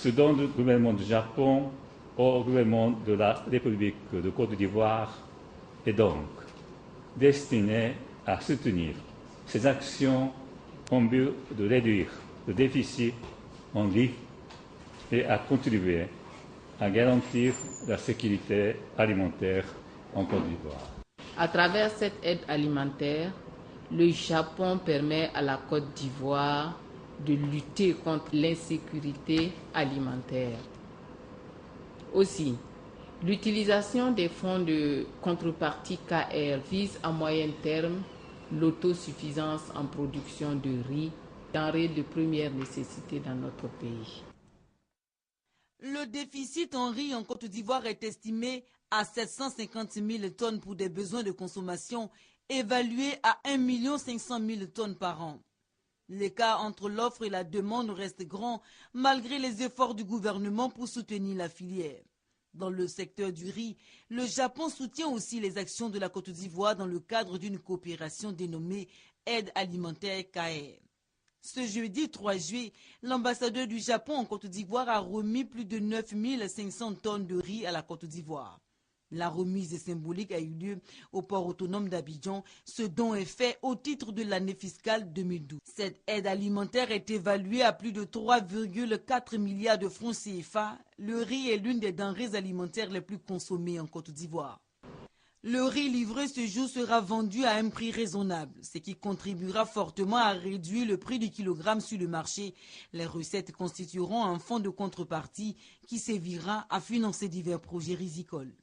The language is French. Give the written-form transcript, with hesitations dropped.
Ce don du gouvernement du Japon au gouvernement de la République de Côte d'Ivoire est donc destiné à soutenir ces actions en but de réduire le déficit en riz et à contribuer à garantir la sécurité alimentaire en Côte d'Ivoire. À travers cette aide alimentaire, le Japon permet à la Côte d'Ivoire de lutter contre l'insécurité alimentaire. Aussi, l'utilisation des fonds de contrepartie KR vise à moyen terme l'autosuffisance en production de riz, denrée de première nécessité dans notre pays. Le déficit en riz en Côte d'Ivoire est estimé à 750 000 tonnes pour des besoins de consommation évalués à 1 500 000 tonnes par an. L'écart entre l'offre et la demande reste grand malgré les efforts du gouvernement pour soutenir la filière. Dans le secteur du riz, le Japon soutient aussi les actions de la Côte d'Ivoire dans le cadre d'une coopération dénommée Aide alimentaire KR. Ce jeudi 3 juillet, l'ambassadeur du Japon en Côte d'Ivoire a remis plus de 9 500 tonnes de riz à la Côte d'Ivoire. La remise symbolique a eu lieu au port autonome d'Abidjan. Ce don est fait au titre de l'année fiscale 2012. Cette aide alimentaire est évaluée à plus de 3,4 milliards de francs CFA. Le riz est l'une des denrées alimentaires les plus consommées en Côte d'Ivoire. Le riz livré ce jour sera vendu à un prix raisonnable, ce qui contribuera fortement à réduire le prix du kilogramme sur le marché. Les recettes constitueront un fonds de contrepartie qui servira à financer divers projets rizicoles.